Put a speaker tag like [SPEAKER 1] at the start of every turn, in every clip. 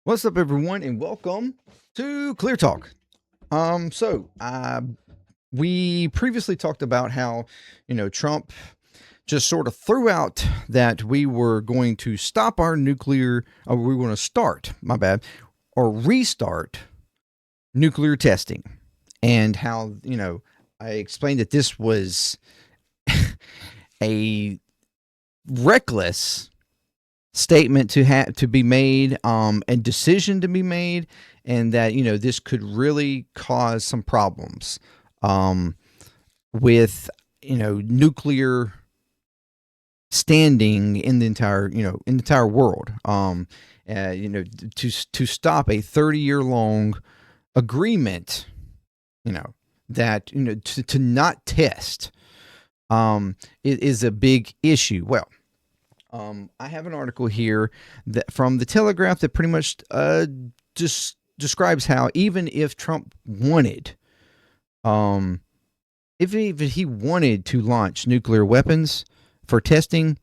[SPEAKER 1] What's up, everyone, and welcome to ClearTalk. We previously talked about how, Trump just sort of threw out that we were going to stop our nuclear, or we were going to start, my bad, or restart nuclear testing. And how, I explained that this was a reckless statement to be made, and decision to be made, and that this could really cause some problems with nuclear standing in the entire world. To stop a 30-year long agreement, that to not test is a big issue. Well, I have an article here from the Telegraph that pretty much just describes how even if Trump wanted, if he wanted to launch nuclear weapons for testing,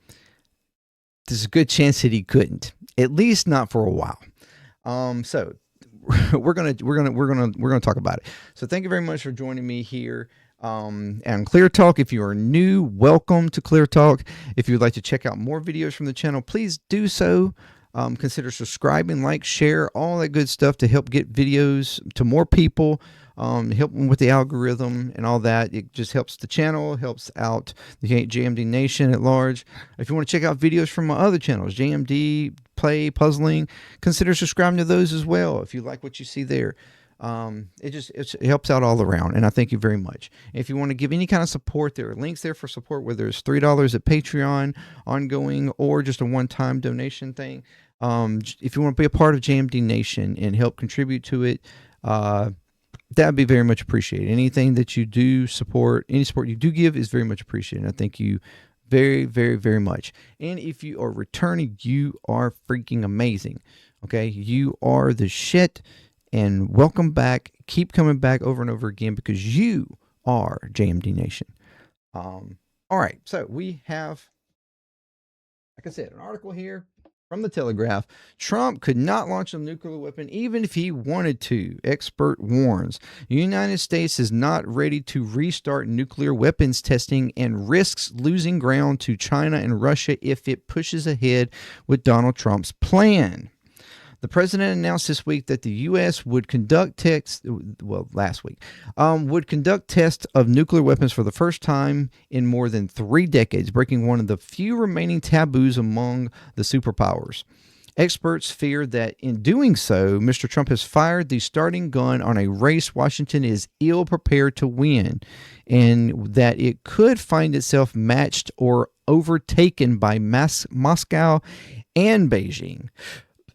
[SPEAKER 1] there's a good chance that he couldn't, at least not for a while. So we're gonna talk about it. So thank you very much for joining me here. And ClearTalk. If you are new, welcome to ClearTalk. If you'd like to check out more videos from the channel, please do so. Consider subscribing, like, share, all that good stuff to help get videos to more people, help them with the algorithm and all that. It just helps the channel, helps out the JMD Nation at large. If you want to check out videos from my other channels, JMDPLAY, Puzzling, consider subscribing to those as well if you like what you see there. It helps out all around, and I thank you very much. If you want to give any kind of support, there are links there for support, whether it's $3 at Patreon, ongoing, or just a one-time donation thing. If you want to be a part of JMD Nation and help contribute to it, that would be very much appreciated. Anything that you do support, any support you do give is very much appreciated. I thank you very, very, very much. And if you are returning, you are freaking amazing. Okay, you are the shit. And welcome back. Keep coming back over and over again because you are JMD Nation. All right. So we have, like I said, an article here from the Telegraph. Trump could not launch a nuclear weapon even if he wanted to. Expert warns. The United States is not ready to restart nuclear weapons testing and risks losing ground to China and Russia if it pushes ahead with Donald Trump's plan. The president announced this week that the U.S. would conduct last week, would conduct tests of nuclear weapons for the first time in more than 3 decades, breaking one of the few remaining taboos among the superpowers. Experts fear that in doing so, Mr. Trump has fired the starting gun on a race Washington is ill prepared to win, and that it could find itself matched or overtaken by Moscow and Beijing.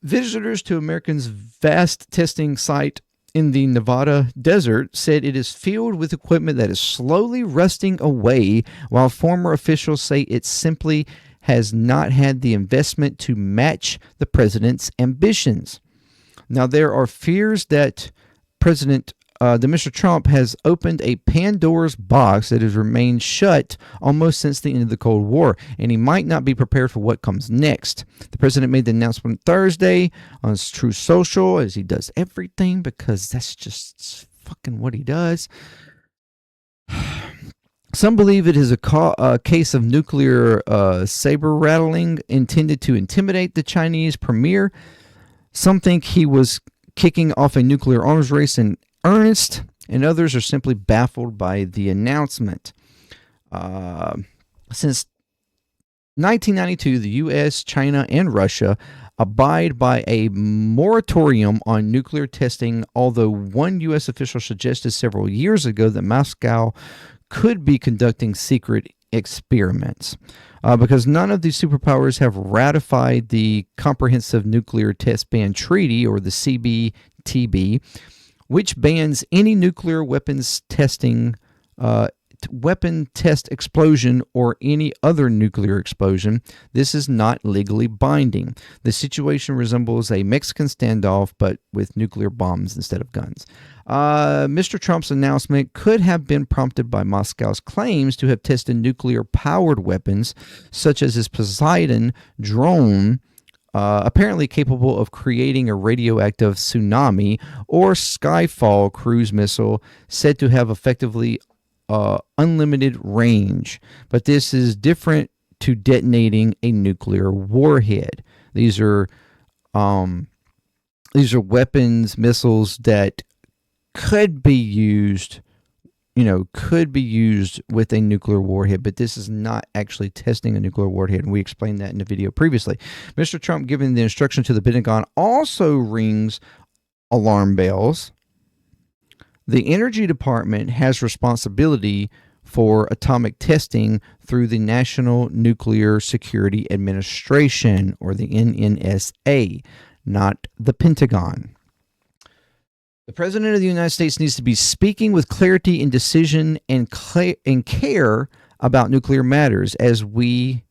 [SPEAKER 1] Visitors to America's vast testing site in the Nevada desert said it is filled with equipment that is slowly rusting away, while former officials say it simply has not had the investment to match the president's ambitions. Now, there are fears that Mr. Trump has opened a Pandora's box that has remained shut almost since the end of the Cold War, and he might not be prepared for what comes next. The president made the announcement Thursday on his Truth Social, as he does everything, because that's just fucking what he does. Some believe it is a case of nuclear saber rattling intended to intimidate the Chinese premier. Some think he was kicking off a nuclear arms race in earnest, and others are simply baffled by the announcement. Since 1992, the U.S., China, and Russia abide by a moratorium on nuclear testing, although one U.S. official suggested several years ago that Moscow could be conducting secret experiments. Because none of these superpowers have ratified the Comprehensive Nuclear Test Ban Treaty, or the CBTB, which bans any nuclear weapons testing, weapon test explosion, or any other nuclear explosion. This is not legally binding. The situation resembles a Mexican standoff, but with nuclear bombs instead of guns. Mr. Trump's announcement could have been prompted by Moscow's claims to have tested nuclear-powered weapons, such as his Poseidon drone, apparently capable of creating a radioactive tsunami, or Skyfall cruise missile said to have effectively unlimited range. But this is different to detonating a nuclear warhead. These are weapons, missiles that could be used, could be used with a nuclear warhead, but this is not actually testing a nuclear warhead, and we explained that in the video previously. Mr. Trump giving the instruction to the Pentagon also rings alarm bells. The Energy Department has responsibility for atomic testing through the National Nuclear Security Administration, or the NNSA, not the Pentagon. The President of the United States needs to be speaking with clarity and decision and care about nuclear matters. As we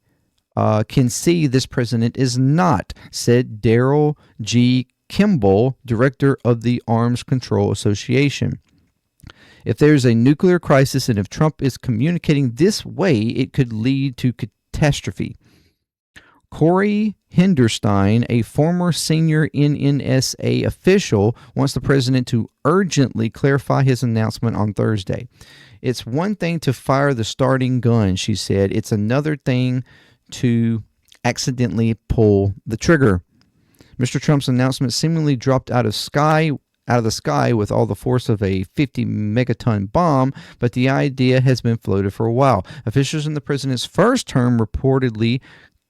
[SPEAKER 1] can see, this president is not, said Daryl G. Kimball, director of the Arms Control Association. If there's a nuclear crisis and if Trump is communicating this way, it could lead to catastrophe. Corey Hinderstein, a former senior NNSA official, wants the president to urgently clarify his announcement on Thursday. It's one thing to fire the starting gun, she said. It's another thing to accidentally pull the trigger. Mr. Trump's announcement seemingly dropped out of the sky with all the force of a 50 megaton bomb, but the idea has been floated for a while. Officials in the president's first term reportedly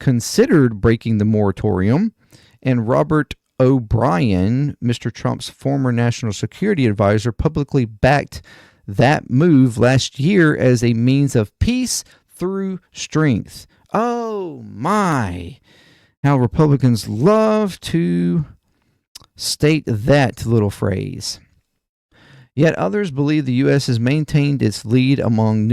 [SPEAKER 1] considered breaking the moratorium, and Robert O'Brien, Mr. Trump's former national security advisor, publicly backed that move last year as a means of peace through strength. Oh my, how Republicans love to state that little phrase. Yet others believe the U.S. has maintained its lead among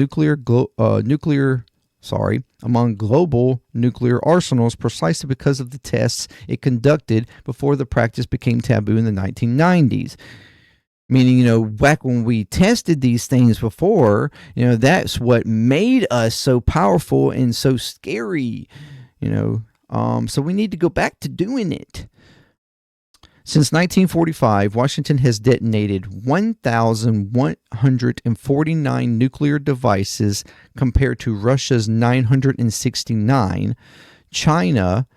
[SPEAKER 1] among global nuclear arsenals precisely because of the tests it conducted before the practice became taboo in the 1990s. Meaning, back when we tested these things before, that's what made us so powerful and so scary, so we need to go back to doing it. Since 1945, Washington has detonated 1,149 nuclear devices compared to Russia's 969. China,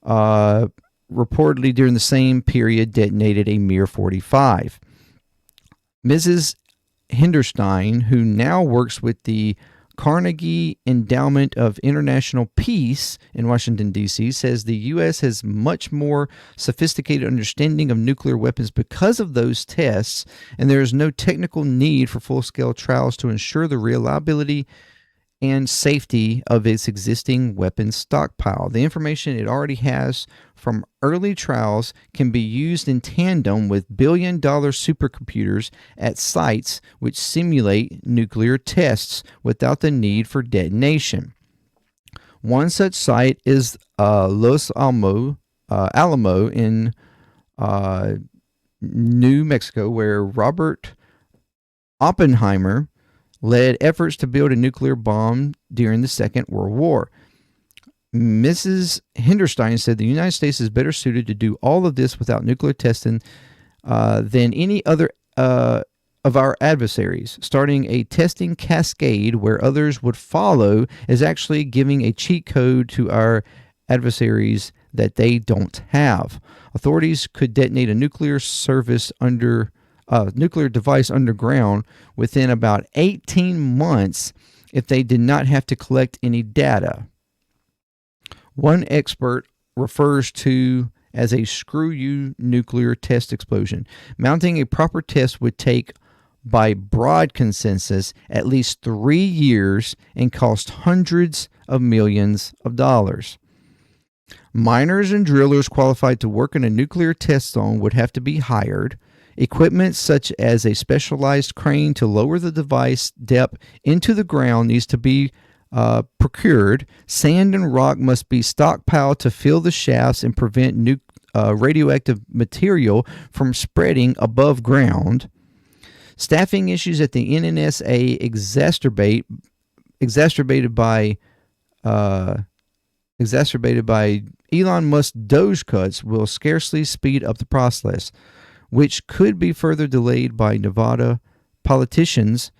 [SPEAKER 1] reportedly during the same period, detonated a mere 45. Mrs. Hinderstein, who now works with the Carnegie Endowment of International Peace in Washington, D.C., says the U.S. has much more sophisticated understanding of nuclear weapons because of those tests, and there is no technical need for full-scale trials to ensure the reliability and safety of its existing weapons stockpile. The information it already has from early trials can be used in tandem with billion-dollar supercomputers at sites which simulate nuclear tests without the need for detonation. One such site is Los Alamo in New Mexico, where Robert Oppenheimer led efforts to build a nuclear bomb during the Second World War. Mrs. Hinderstein said the United States is better suited to do all of this without nuclear testing than any other of our adversaries. Starting a testing cascade where others would follow is actually giving a cheat code to our adversaries that they don't have. Authorities could detonate a nuclear device underground within about 18 months if they did not have to collect any data. One expert refers to as a screw-you nuclear test explosion. Mounting a proper test would take, by broad consensus, at least 3 years and cost hundreds of millions of dollars. Miners and drillers qualified to work in a nuclear test zone would have to be hired. Equipment such as a specialized crane to lower the device depth into the ground needs to be procured. Sand and rock must be stockpiled to fill the shafts and prevent radioactive material from spreading above ground. Staffing issues at the NNSA exacerbated by Elon Musk's Doge cuts will scarcely speed up the process, which could be further delayed by Nevada politicians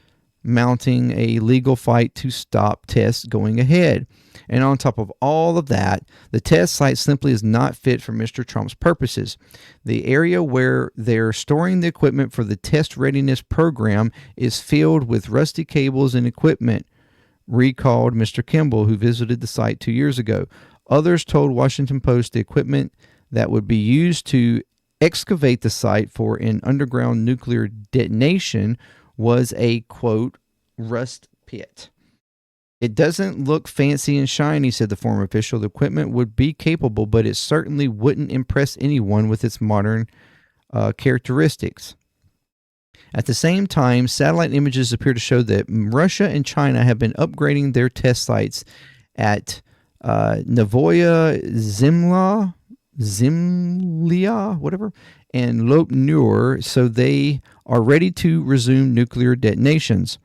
[SPEAKER 1] mounting a legal fight to stop tests going ahead. And on top of all of that, the test site simply is not fit for Mr. Trump's purposes. The area where they're storing the equipment for the test readiness program is filled with rusty cables and equipment, recalled Mr. Kimball, who visited the site 2 years ago. Others told Washington Post the equipment that would be used to excavate the site for an underground nuclear detonation was a, quote, rust pit. It doesn't look fancy and shiny, said the former official. The equipment would be capable, but it certainly wouldn't impress anyone with its modern characteristics. At the same time, satellite images appear to show that Russia and China have been upgrading their test sites at Novaya Zemlya, whatever, and Lopnur, so they are ready to resume nuclear detonations.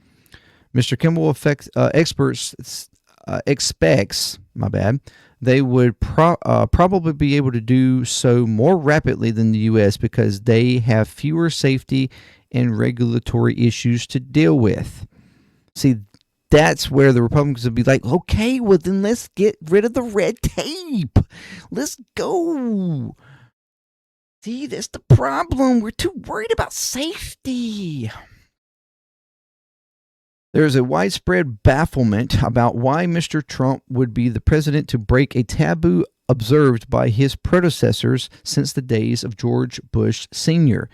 [SPEAKER 1] Mr. Kimball expects, they would probably be able to do so more rapidly than the U.S. because they have fewer safety and regulatory issues to deal with. See, that's where the Republicans would be like, okay, well then let's get rid of the red tape. Let's go. See, that's the problem. We're too worried about safety. There's a widespread bafflement about why Mr. Trump would be the president to break a taboo observed by his predecessors since the days of George Bush Sr.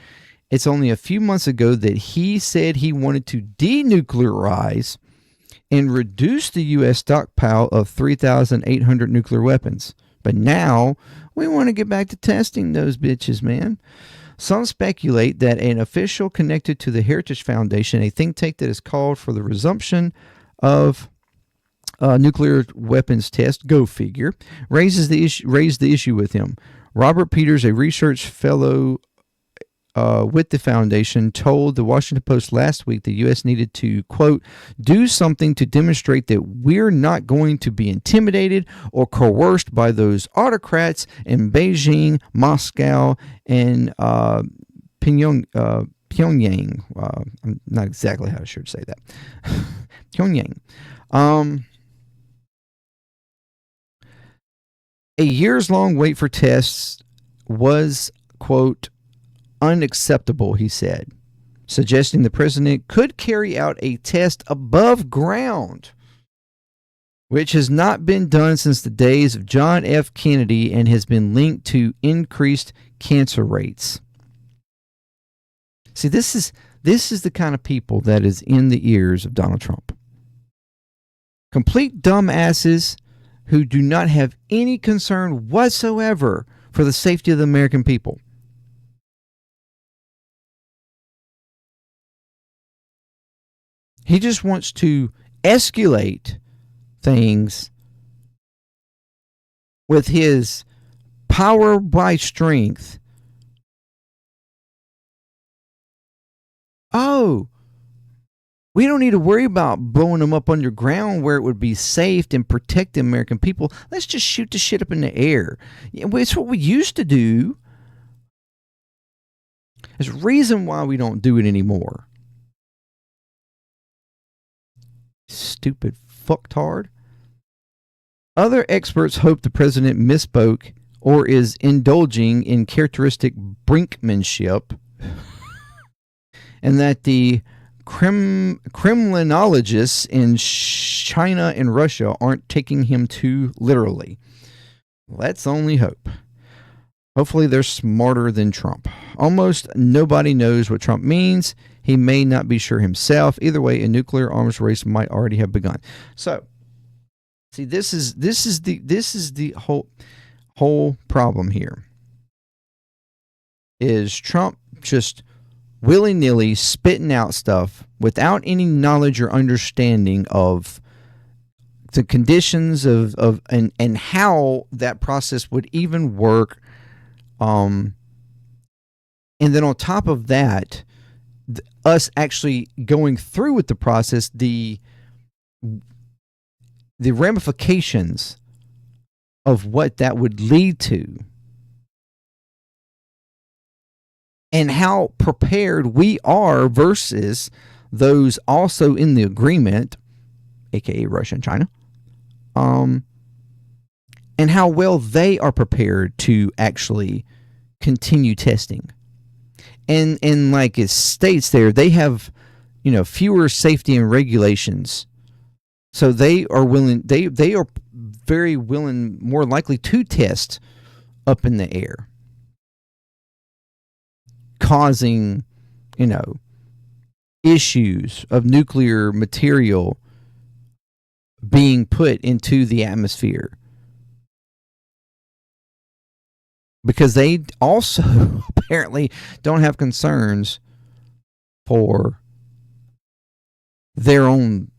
[SPEAKER 1] It's only a few months ago that he said he wanted to denuclearize and reduce the U.S. stockpile of 3,800 nuclear weapons. But now we want to get back to testing those bitches, man. Some speculate that an official connected to the Heritage Foundation, a think tank that has called for the resumption of nuclear weapons test, go figure, raised the issue with him. Robert Peters, a research fellow with the foundation, told the Washington Post last week the U.S. needed to, quote, do something to demonstrate that we're not going to be intimidated or coerced by those autocrats in Beijing, Moscow, and Pyongyang. I'm not exactly how I should say that. Pyongyang. A years-long wait for tests was, quote, unacceptable, he said, suggesting the president could carry out a test above ground, which has not been done since the days of John F. Kennedy and has been linked to increased cancer rates. See, this is the kind of people that is in the ears of Donald Trump. Complete dumbasses who do not have any concern whatsoever for the safety of the American people. He just wants to escalate things with his power by strength. Oh, we don't need to worry about blowing them up underground where it would be safe and protect the American people. Let's just shoot the shit up in the air. It's what we used to do. There's a reason why we don't do it anymore. Stupid fucktard. Other experts hope the president misspoke or is indulging in characteristic brinkmanship and that the Kremlinologists in China and Russia aren't taking him too literally. Let's only hope. Hopefully they're smarter than Trump. Almost nobody knows what Trump means. He may not be sure himself. Either way, a nuclear arms race might already have begun. So, see, this is the whole problem here. Is Trump just willy-nilly spitting out stuff without any knowledge or understanding of the conditions of and how that process would even work. And then on top of that, us actually going through with the process, the ramifications of what that would lead to and how prepared we are versus those also in the agreement, aka Russia and China, and how well they are prepared to actually continue testing. And like it states there, they have, fewer safety and regulations. So they are willing, they are very willing, more likely to test up in the air, causing, issues of nuclear material being put into the atmosphere. Because they also apparently don't have concerns for their own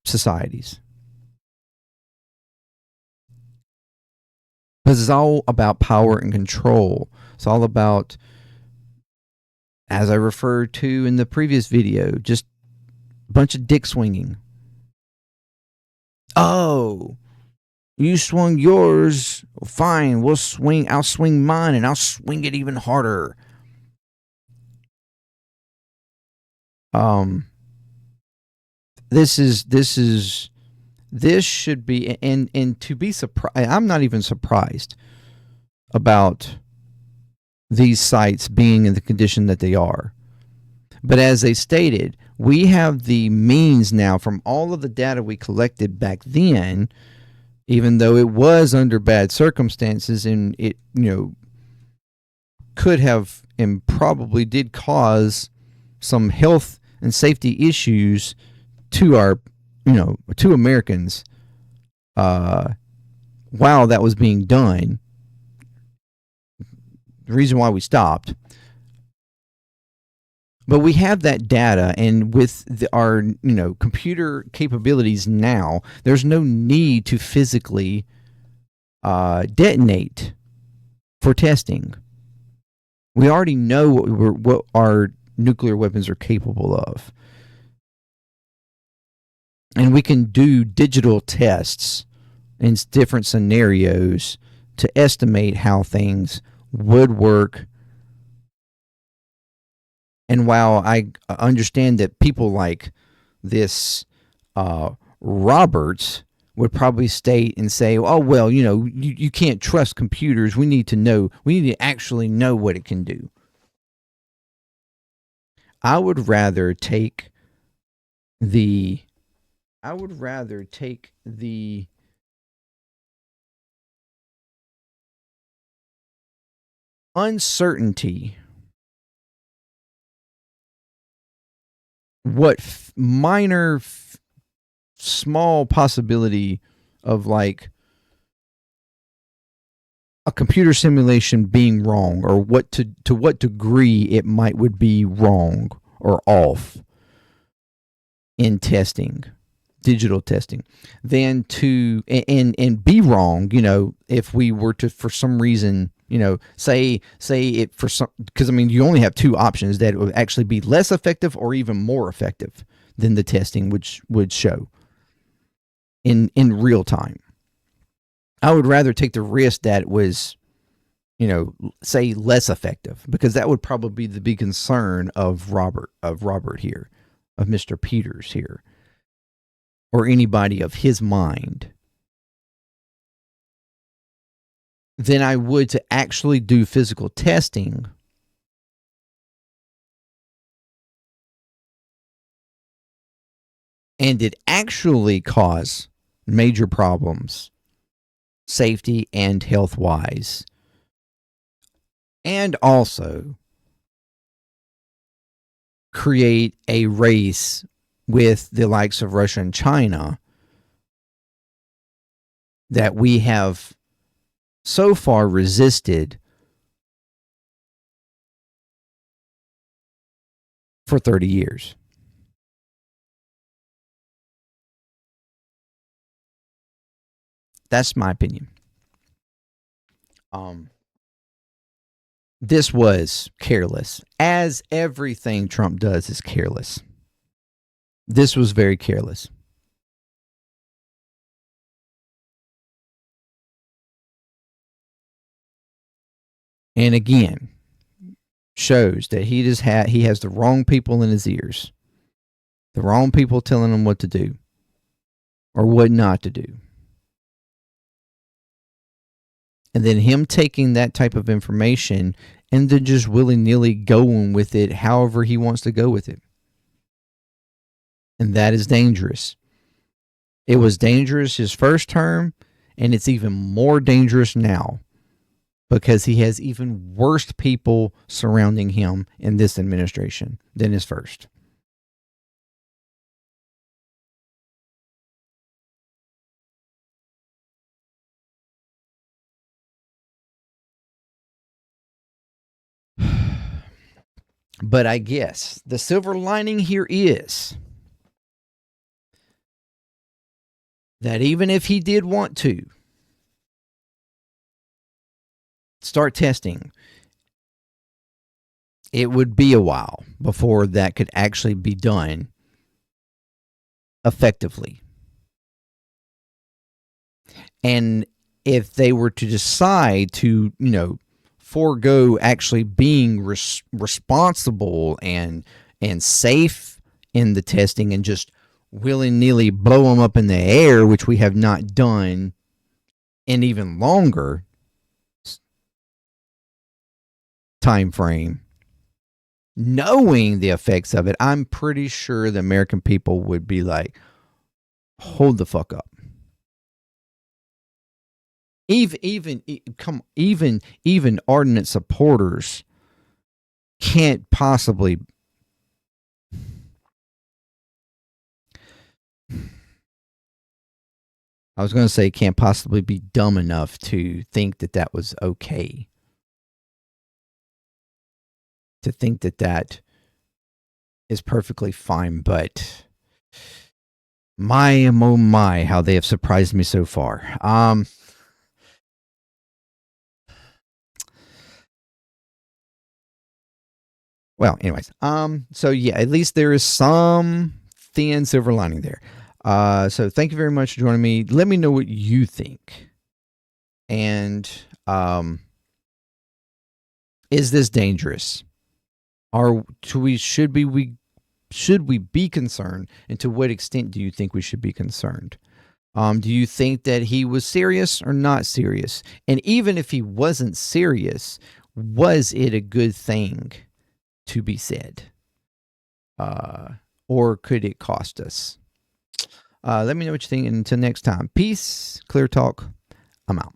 [SPEAKER 1] societies. Because it's all about power and control. It's all about, as I referred to in the previous video, just a bunch of dick swinging. Oh, you swung yours. Fine, I'll swing mine, and I'll swing it even harder. This should be, and to be surprised, I'm not even surprised about these sites being in the condition that they are. But as they stated, we have the means now from all of the data we collected back then, even though it was under bad circumstances and it, could have and probably did cause some health and safety issues to our, to Americans, while that was being done. The reason why we stopped. But we have that data, and with our computer capabilities now, there's no need to physically detonate for testing. We already know what our nuclear weapons are capable of. And we can do digital tests in different scenarios to estimate how things would work. And while I understand that people like this Roberts would probably state and say, oh, well, you can't trust computers. We need to actually know what it can do. I would rather take the uncertainty, what minor, small possibility of like a computer simulation being wrong, or to what degree it would be wrong or off in testing, digital testing, than to and be wrong. If we were to, for some reason, say it for some, because you only have two options, that it would actually be less effective or even more effective than the testing which would show in real time. I would rather take the risk that it was, say less effective, because that would probably be the big concern of Robert here, of Mr. Peters here, or anybody of his mind, than I would to actually do physical testing and it actually cause major problems, safety and health wise, and also create a race with the likes of Russia and China that we have so far resisted for 30 years. That's my opinion. This was careless, as everything Trump does is careless. This was very careless. And again, shows that he has the wrong people in his ears, the wrong people telling him what to do or what not to do. And then him taking that type of information and then just willy-nilly going with it however he wants to go with it. And that is dangerous. It was dangerous his first term, and it's even more dangerous now because he has even worse people surrounding him in this administration than his first. But I guess the silver lining here is that even if he did want to start testing, it would be a while before that could actually be done effectively. And if they were to decide to, forego actually being responsible and safe in the testing and just willy-nilly blow them up in the air, which we have not done in even longer time frame, knowing the effects of it, I'm pretty sure the American people would be like, hold the fuck up. Even ardent supporters can't possibly. I was going to say can't possibly be dumb enough to think that that was okay. To think that that is perfectly fine, but my, oh my, how they have surprised me so far. Well, anyways, so yeah, at least there is some thin silver lining there. So thank you very much for joining me. Let me know what you think. And is this dangerous? Should we be concerned? And to what extent do you think we should be concerned? Do you think that he was serious or not serious? And even if he wasn't serious, was it a good thing to be said? Or could it cost us? Let me know what you think. And until next time, peace, clear talk. I'm out.